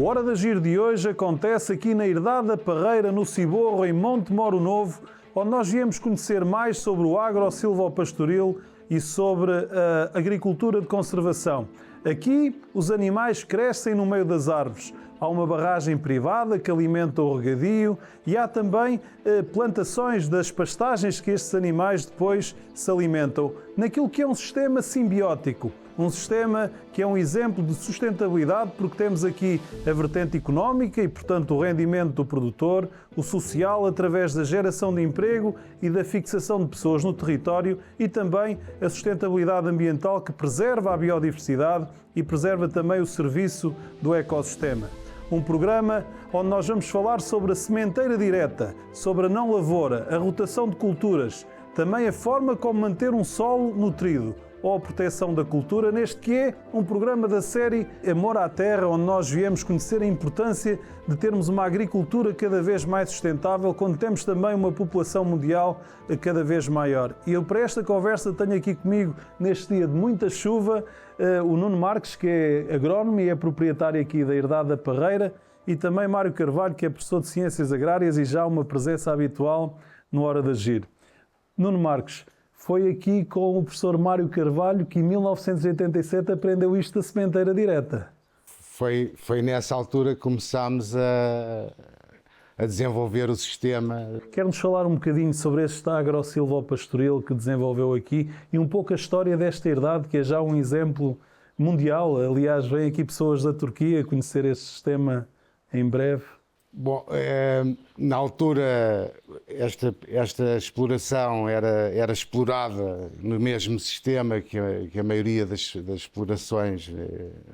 O Hora de Agir de hoje acontece aqui na Herdade da Parreira, no Ciborro, em Monte Moro Novo, onde nós viemos conhecer mais sobre o agro-silvopastoril e sobre a agricultura de conservação. Aqui, os animais crescem no meio das árvores. Há uma barragem privada que alimenta o regadio e há também plantações das pastagens que estes animais depois se alimentam, naquilo que é um sistema simbiótico. Um sistema que é um exemplo de sustentabilidade, porque temos aqui a vertente económica e, portanto, o rendimento do produtor, o social através da geração de emprego e da fixação de pessoas no território e também a sustentabilidade ambiental que preserva a biodiversidade e preserva também o serviço do ecossistema. Um programa onde nós vamos falar sobre a sementeira direta, sobre a não lavoura, a rotação de culturas, também a forma como manter um solo nutrido, ou a proteção da cultura, neste que é um programa da série Amor à Terra, onde nós viemos conhecer a importância de termos uma agricultura cada vez mais sustentável, quando temos também uma população mundial cada vez maior. E eu, para esta conversa, tenho aqui comigo, neste dia de muita chuva, o Nuno Marques, que é agrónomo e é proprietário aqui da Herdade da Parreira, e também Mário Carvalho, que é professor de Ciências Agrárias e já uma presença habitual no Hora de Agir. Nuno Marques, foi aqui com o professor Mário Carvalho que em 1987 aprendeu isto da sementeira direta. Foi nessa altura que começámos a desenvolver o sistema. Quer-nos falar um bocadinho sobre este agro-silvopastoril que desenvolveu aqui e um pouco a história desta herdade, que é já um exemplo mundial. Aliás, vêm aqui pessoas da Turquia conhecer este sistema em breve. Bom, na altura esta exploração era explorada no mesmo sistema que a maioria das explorações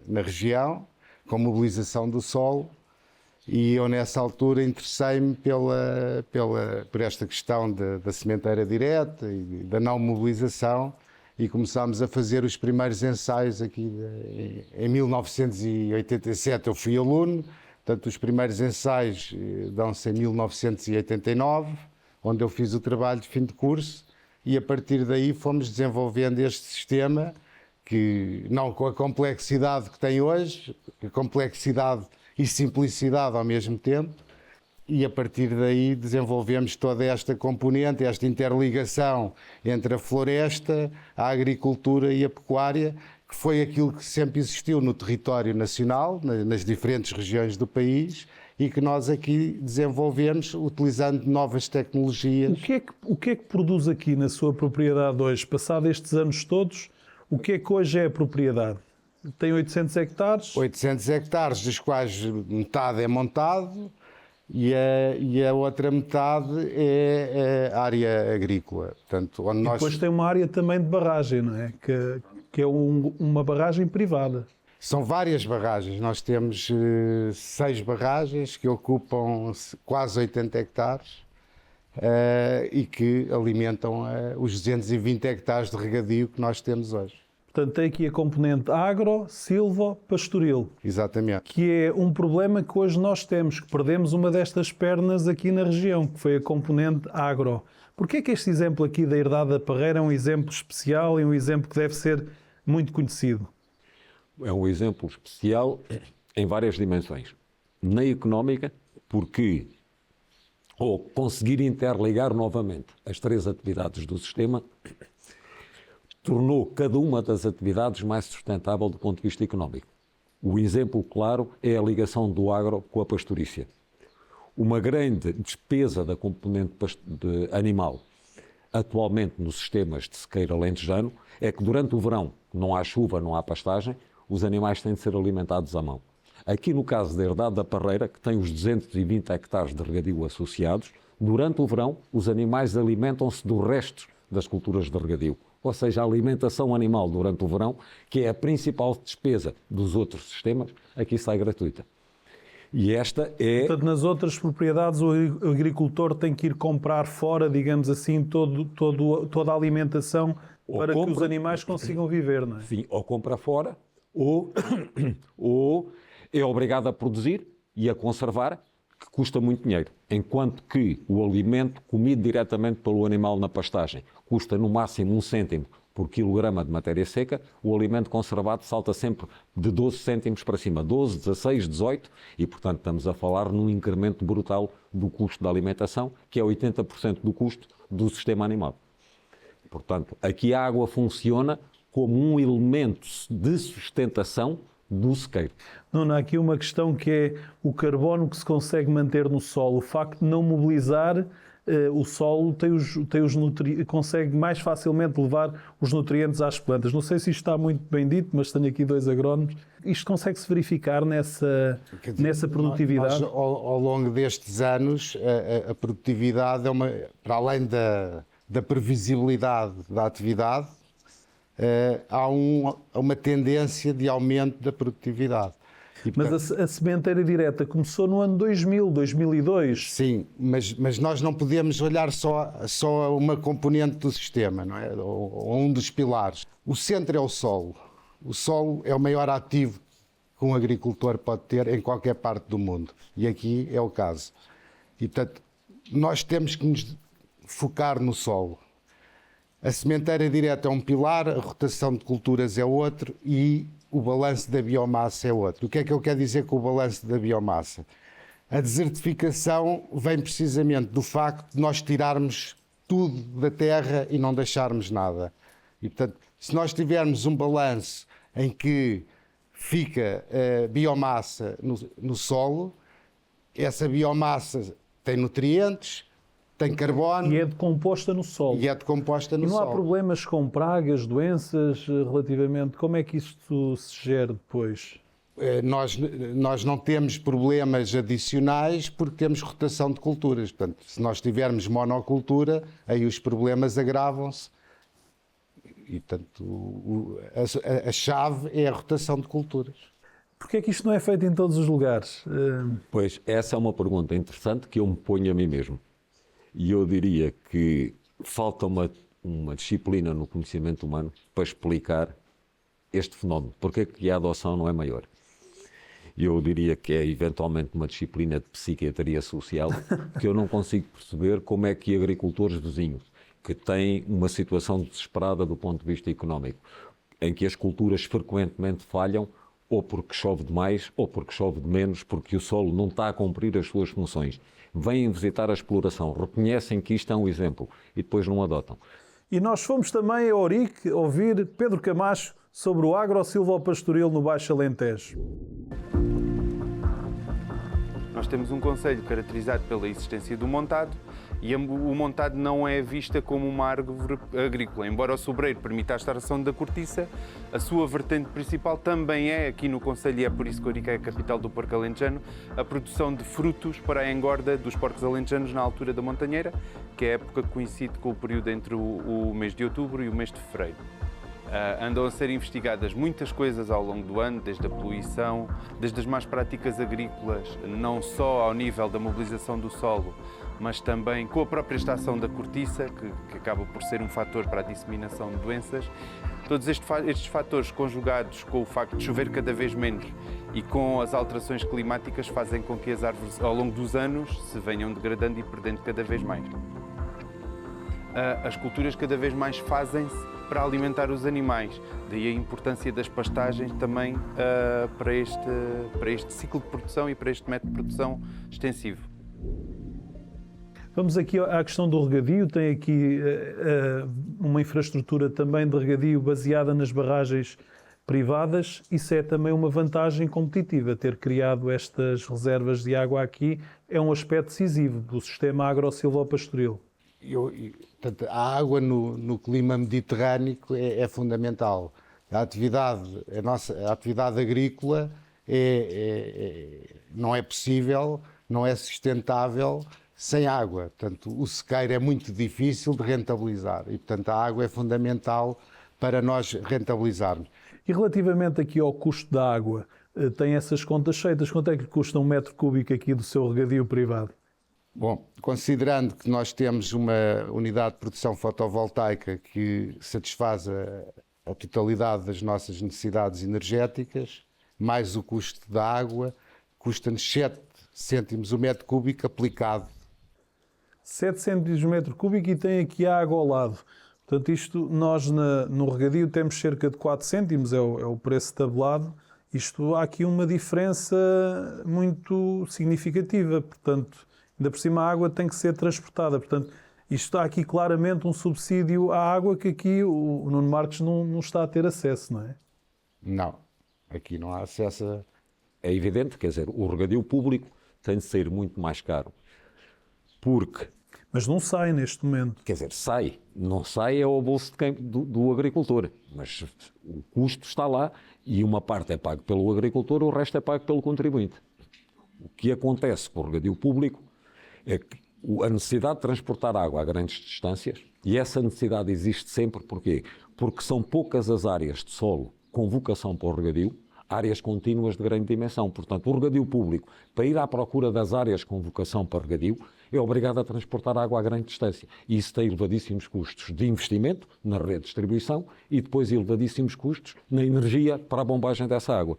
na região, com mobilização do solo, e eu nessa altura interessei-me por esta questão da sementeira direta e da não mobilização, e começámos a fazer os primeiros ensaios aqui em 1987. Eu fui aluno. Portanto, os primeiros ensaios dão-se em 1989, onde eu fiz o trabalho de fim de curso, e a partir daí fomos desenvolvendo este sistema, que não com a complexidade que tem hoje, a complexidade e simplicidade ao mesmo tempo, e a partir daí desenvolvemos toda esta componente, esta interligação entre a floresta, a agricultura e a pecuária, que foi aquilo que sempre existiu no território nacional, nas diferentes regiões do país, e que nós aqui desenvolvemos utilizando novas tecnologias. O que é que produz aqui na sua propriedade hoje? Passado estes anos todos, o que é que hoje é a propriedade? Tem 800 hectares? 800 hectares, dos quais metade é montado e a outra metade é área agrícola. Portanto, onde e depois tem uma área também de barragem, não é? Que é uma barragem privada. São várias barragens. Nós temos 6 barragens que ocupam quase 80 hectares e que alimentam os 220 hectares de regadio que nós temos hoje. Portanto, tem aqui a componente agro-silvopastoril. Exatamente. Que é um problema que hoje nós temos, que perdemos uma destas pernas aqui na região, que foi a componente agro. Porquê é que este exemplo aqui da Herdade da Parreira é um exemplo especial e um exemplo que deve ser muito conhecido? É um exemplo especial em várias dimensões. Na económica, porque ou conseguir interligar novamente as 3 atividades do sistema tornou cada uma das atividades mais sustentável do ponto de vista económico. O exemplo claro é a ligação do agro com a pastorícia. Uma grande despesa da componente animal atualmente nos sistemas de sequeiro alentejano é que durante o verão, não há chuva, não há pastagem, os animais têm de ser alimentados à mão. Aqui no caso da Herdade da Parreira, que tem os 220 hectares de regadio associados, durante o verão os animais alimentam-se do resto das culturas de regadio. Ou seja, a alimentação animal durante o verão, que é a principal despesa dos outros sistemas, aqui sai gratuita. E esta é... Portanto, nas outras propriedades o agricultor tem que ir comprar fora, digamos assim, toda a alimentação para que os animais consigam viver, não é? Sim, ou compra fora, ou é obrigado a produzir e a conservar, que custa muito dinheiro. Enquanto que o alimento comido diretamente pelo animal na pastagem custa no máximo 1 cêntimo por quilograma de matéria seca, o alimento conservado salta sempre de 12 cêntimos para cima, 12, 16, 18, e portanto estamos a falar num incremento brutal do custo da alimentação, que é 80% do custo do sistema animal. Portanto, aqui a água funciona como um elemento de sustentação do sequeiro. Nuno, há aqui uma questão que é o carbono que se consegue manter no solo, o facto de não mobilizar o solo consegue mais facilmente levar os nutrientes às plantas. Não sei se isto está muito bem dito, mas tenho aqui 2 agrónomos. Isto consegue-se verificar nessa produtividade? Ao longo destes anos, a produtividade para além da previsibilidade da atividade, há uma tendência de aumento da produtividade. E, portanto, mas a sementeira direta começou no ano 2000, 2002. Sim, mas nós não podemos olhar só uma componente do sistema, não é? Ou um dos pilares. O centro é o solo. O solo é o maior ativo que um agricultor pode ter em qualquer parte do mundo. E aqui é o caso. E, portanto, nós temos que nos focar no solo. A sementeira direta é um pilar, a rotação de culturas é outro e o balanço da biomassa é outro. O que é que eu quero dizer com o balanço da biomassa? A desertificação vem precisamente do facto de nós tirarmos tudo da terra e não deixarmos nada. E, portanto, se nós tivermos um balanço em que fica biomassa no solo, essa biomassa tem nutrientes, tem carbono. E é decomposta no solo. E não há problemas com pragas, doenças, relativamente... Como é que isto se gera depois? Nós não temos problemas adicionais porque temos rotação de culturas. Portanto, se nós tivermos monocultura, aí os problemas agravam-se. E, portanto, a chave é a rotação de culturas. Porquê é que isto não é feito em todos os lugares? Pois, essa é uma pergunta interessante que eu me ponho a mim mesmo. E eu diria que falta uma disciplina no conhecimento humano para explicar este fenómeno. Porquê é que a adoção não é maior? Eu diria que é eventualmente uma disciplina de psiquiatria social que eu não consigo perceber como é que agricultores vizinhos, que têm uma situação desesperada do ponto de vista económico, em que as culturas frequentemente falham, ou porque chove demais, ou porque chove de menos, porque o solo não está a cumprir as suas funções. Vêm visitar a exploração, reconhecem que isto é um exemplo e depois não adotam. E nós fomos também a Ourique ouvir Pedro Camacho sobre o agro-silvopastoril no Baixo Alentejo. Nós temos um concelho caracterizado pela existência do montado e o montado não é vista como uma árvore agrícola. Embora o sobreiro permita a extração da cortiça, a sua vertente principal também é, aqui no concelho, e é por isso que Ourique é a capital do porco alentejano, a produção de frutos para a engorda dos porcos alentejanos na altura da montanheira, que é a época que coincide com o período entre o mês de outubro e o mês de fevereiro. Andam a ser investigadas muitas coisas ao longo do ano, desde a poluição, desde as más práticas agrícolas, não só ao nível da mobilização do solo, mas também com a própria extração da cortiça, que acaba por ser um fator para a disseminação de doenças. Todos estes fatores, conjugados com o facto de chover cada vez menos e com as alterações climáticas, fazem com que as árvores, ao longo dos anos, se venham degradando e perdendo cada vez mais. As culturas cada vez mais fazem-se para alimentar os animais, daí a importância das pastagens também para este ciclo de produção e para este método de produção extensivo. Vamos aqui à questão do regadio. Tem aqui uma infraestrutura também de regadio baseada nas barragens privadas. Isso é também uma vantagem competitiva. Ter criado estas reservas de água aqui é um aspecto decisivo do sistema agro-silvopastoril. Portanto, a água no clima mediterrâneo é fundamental. A atividade agrícola não é possível, não é sustentável sem água. Portanto, o sequeiro é muito difícil de rentabilizar e, portanto, a água é fundamental para nós rentabilizarmos. E relativamente aqui ao custo da água, tem essas contas feitas? Quanto é que custa um metro cúbico aqui do seu regadio privado? Bom, considerando que nós temos uma unidade de produção fotovoltaica que satisfaz a totalidade das nossas necessidades energéticas, mais o custo da água, custa-nos 7 cêntimos o metro cúbico aplicado. 7 cêntimos o metro cúbico e tem aqui a água ao lado. Portanto, isto, nós no regadio temos cerca de 4 cêntimos, é o preço tabelado. Isto, há aqui uma diferença muito significativa. Portanto, ainda por cima a água tem que ser transportada. Portanto, isto está aqui claramente um subsídio à água que aqui o Nuno Marques não está a ter acesso, não é? Não, aqui não há acesso a... É evidente, quer dizer, o regadio público tem de sair muito mais caro. Porque, Mas não sai neste momento. quer dizer, não sai é ao bolso do agricultor, mas o custo está lá e uma parte é pago pelo agricultor, o resto é pago pelo contribuinte. O que acontece com o regadio público é que a necessidade de transportar água a grandes distâncias, e essa necessidade existe sempre, porquê? Porque são poucas as áreas de solo com vocação para o regadio, áreas contínuas de grande dimensão. Portanto, o regadio público, para ir à procura das áreas com vocação para regadio, é obrigado a transportar água a grande distância. E isso tem elevadíssimos custos de investimento na rede de distribuição e depois elevadíssimos custos na energia para a bombagem dessa água.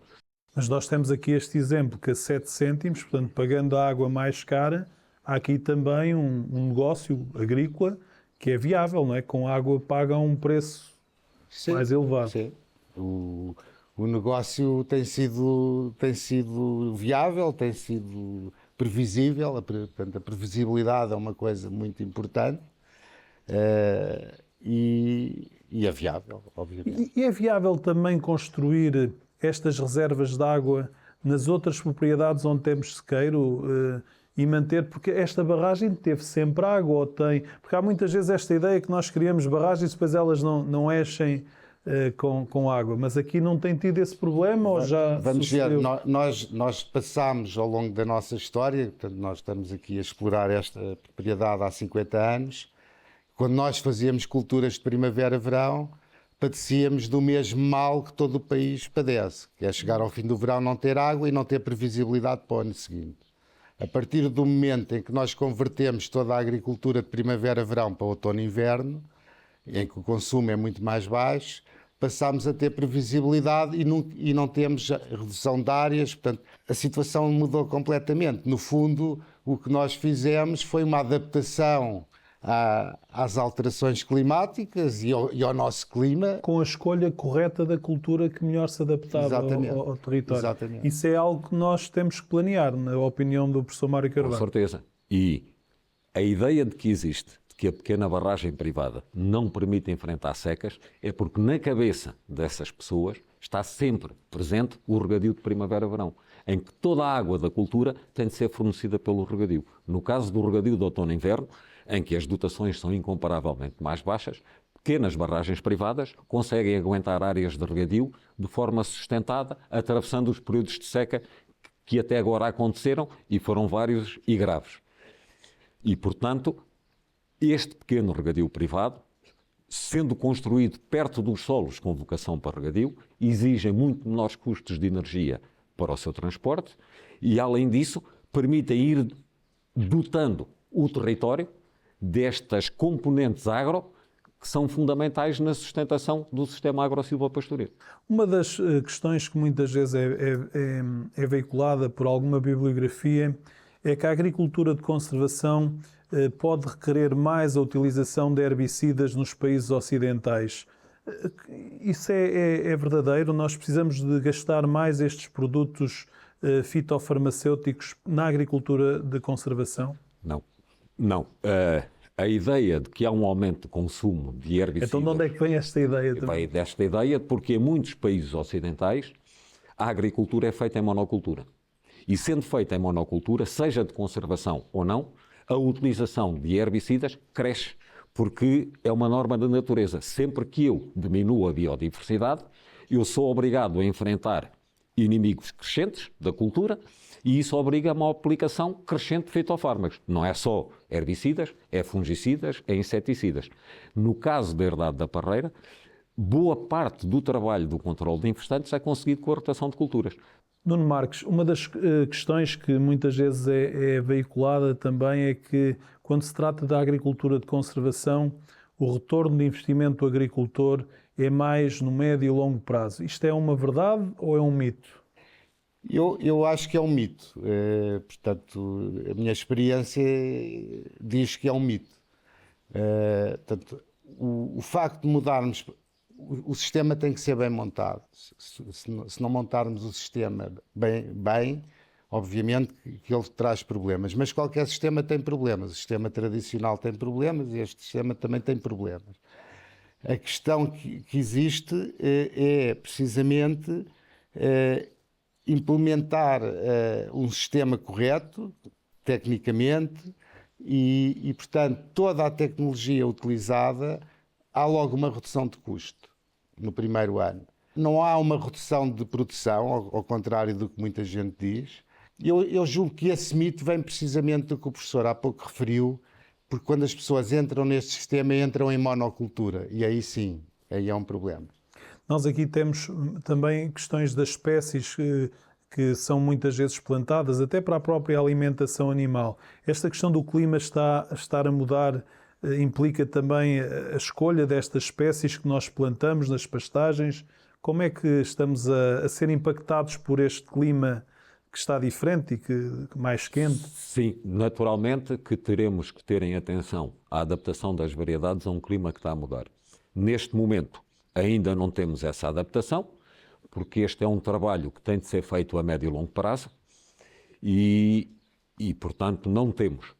Mas nós temos aqui este exemplo que a 7 cêntimos, portanto, pagando a água mais cara, há aqui também um negócio agrícola que é viável, não é? Com água paga um preço mais elevado. Sim. O negócio tem sido viável, tem sido previsível, portanto, a previsibilidade é uma coisa muito importante e é viável, obviamente. E é viável também construir estas reservas de água nas outras propriedades onde temos sequeiro e manter, porque esta barragem teve sempre água, ou tem... Porque há muitas vezes esta ideia que nós criamos barragens e depois elas não enchem com água, mas aqui não tem tido esse problema ou já Vamos sucedeu? ver, nós passámos ao longo da nossa história, portanto, nós estamos aqui a explorar esta propriedade há 50 anos, quando nós fazíamos culturas de primavera-verão, padecíamos do mesmo mal que todo o país padece, que é chegar ao fim do verão não ter água e não ter previsibilidade para o ano seguinte. A partir do momento em que nós convertemos toda a agricultura de primavera-verão para outono-inverno, em que o consumo é muito mais baixo, passámos a ter previsibilidade e não temos redução de áreas, portanto, a situação mudou completamente. No fundo, o que nós fizemos foi uma adaptação às alterações climáticas e ao nosso clima. Com a escolha correta da cultura que melhor se adaptava ao território. Exatamente. Isso é algo que nós temos que planear, na opinião do professor Mário Com Carvalho. certeza. E a ideia de que existe, de que a pequena barragem privada não permite enfrentar secas, é porque na cabeça dessas pessoas está sempre presente o regadio de primavera-verão, em que toda a água da cultura tem de ser fornecida pelo regadio. No caso do regadio de outono-inverno, em que as dotações são incomparavelmente mais baixas, pequenas barragens privadas conseguem aguentar áreas de regadio de forma sustentada, atravessando os períodos de seca que até agora aconteceram e foram vários e graves. E, portanto, este pequeno regadio privado, sendo construído perto dos solos com vocação para regadio, exige muito menores custos de energia para o seu transporte e, além disso, permite ir dotando o território destas componentes agro que são fundamentais na sustentação do sistema agro-silvopastoril. Uma das questões que muitas vezes é veiculada por alguma bibliografia é que a agricultura de conservação pode requerer mais a utilização de herbicidas nos países ocidentais. Isso é verdadeiro? Nós precisamos de gastar mais estes produtos fitofarmacêuticos na agricultura de conservação? Não. A ideia de que há um aumento de consumo de herbicidas... Então de onde é que vem esta ideia? Vem desta ideia porque em muitos países ocidentais a agricultura é feita em monocultura. E sendo feita em monocultura, seja de conservação ou não, a utilização de herbicidas cresce, porque é uma norma da natureza. Sempre que eu diminuo a biodiversidade, eu sou obrigado a enfrentar inimigos crescentes da cultura e isso obriga a uma aplicação crescente de fitofármacos. Não é só herbicidas, é fungicidas, é inseticidas. No caso da herdade da parreira, boa parte do trabalho do controle de infestantes é conseguido com a rotação de culturas. Nuno Marques, uma das questões que muitas vezes é veiculada também é que, quando se trata da agricultura de conservação, o retorno de investimento do agricultor é mais no médio e longo prazo. Isto é uma verdade ou é um mito? Eu acho que é um mito. Portanto, a minha experiência diz que é um mito. Portanto, o facto de mudarmos, o sistema tem que ser bem montado. Se não montarmos o sistema bem, obviamente que ele traz problemas, mas qualquer sistema tem problemas. O sistema tradicional tem problemas e este sistema também tem problemas. A questão que existe é precisamente implementar um sistema correto, tecnicamente, e, portanto, toda a tecnologia utilizada, há logo uma redução de custo no primeiro ano. Não há uma redução de produção, ao contrário do que muita gente diz. Eu julgo que esse mito vem precisamente do que o professor há pouco referiu, porque quando as pessoas entram neste sistema, entram em monocultura, e aí sim, aí é um problema. Nós aqui temos também questões das espécies que são muitas vezes plantadas, até para a própria alimentação animal. Esta questão do clima estar a mudar implica também a escolha destas espécies que nós plantamos nas pastagens. Como é que estamos a ser impactados por este clima que está diferente e que mais quente? Sim, naturalmente que teremos que ter em atenção a adaptação das variedades a um clima que está a mudar. Neste momento ainda não temos essa adaptação, porque este é um trabalho que tem de ser feito a médio e longo prazo e portanto, não temos.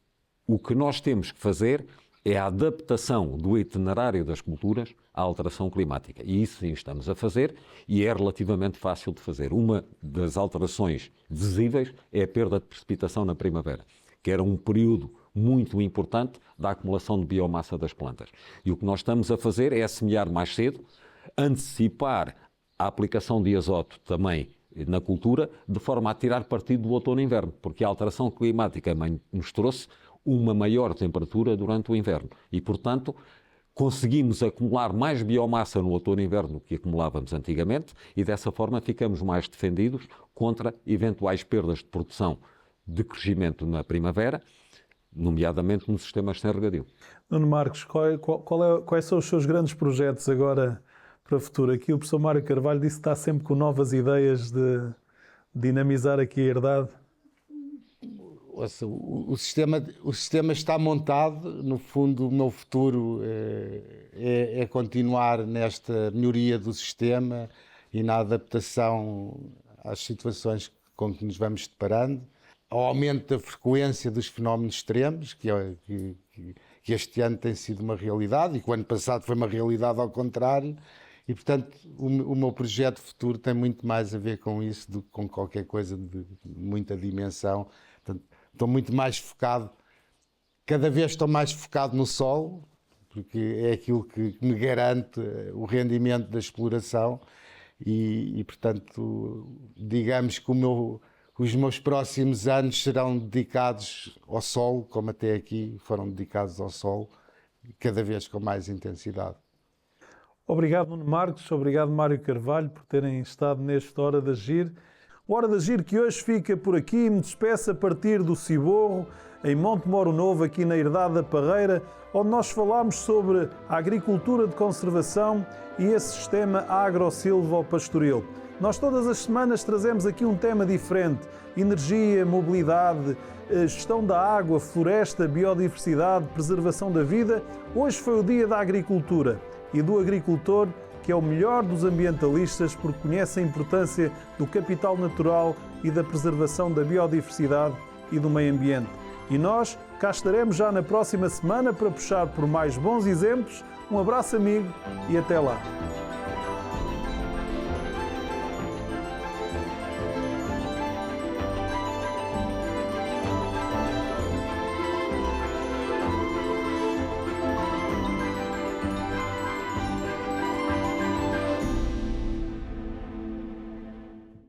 O que nós temos que fazer é a adaptação do itinerário das culturas à alteração climática. E isso sim estamos a fazer e é relativamente fácil de fazer. Uma das alterações visíveis é a perda de precipitação na primavera, que era um período muito importante da acumulação de biomassa das plantas. E o que nós estamos a fazer é semear mais cedo, antecipar a aplicação de azoto também na cultura, de forma a tirar partido do outono e inverno, porque a alteração climática nos trouxe uma maior temperatura durante o inverno e, portanto, conseguimos acumular mais biomassa no outono e inverno do que acumulávamos antigamente e, dessa forma, ficamos mais defendidos contra eventuais perdas de produção de crescimento na primavera, nomeadamente nos sistemas sem regadio. Nuno Marcos, quais são os seus grandes projetos agora para o futuro? Aqui o professor Mário Carvalho disse que está sempre com novas ideias de dinamizar aqui a herdade. O sistema está montado. No fundo, o meu futuro é continuar nesta melhoria do sistema e na adaptação às situações com que nos vamos deparando, ao aumento da frequência dos fenómenos extremos, que este ano tem sido uma realidade e que o ano passado foi uma realidade ao contrário. E, portanto, o meu projeto futuro tem muito mais a ver com isso do que com qualquer coisa de muita dimensão. Portanto, estou muito mais focado, cada vez estou mais focado no solo, porque é aquilo que me garante o rendimento da exploração e portanto, digamos que os meus próximos anos serão dedicados ao solo, como até aqui foram dedicados ao solo, cada vez com mais intensidade. Obrigado, Nuno Marcos, obrigado, Mário Carvalho, por terem estado neste Hora de Agir. O Hora de Agir que hoje fica por aqui, me despeço a partir do Ciborro, em Monte Moro Novo, aqui na Herdade da Parreira, onde nós falámos sobre a agricultura de conservação e esse sistema agro-silvopastoril. Nós todas as semanas trazemos aqui um tema diferente: energia, mobilidade, gestão da água, floresta, biodiversidade, preservação da vida. Hoje foi o Dia da Agricultura e do agricultor, que é o melhor dos ambientalistas porque conhece a importância do capital natural e da preservação da biodiversidade e do meio ambiente. E nós cá estaremos já na próxima semana para puxar por mais bons exemplos. Um abraço, amigo, e até lá.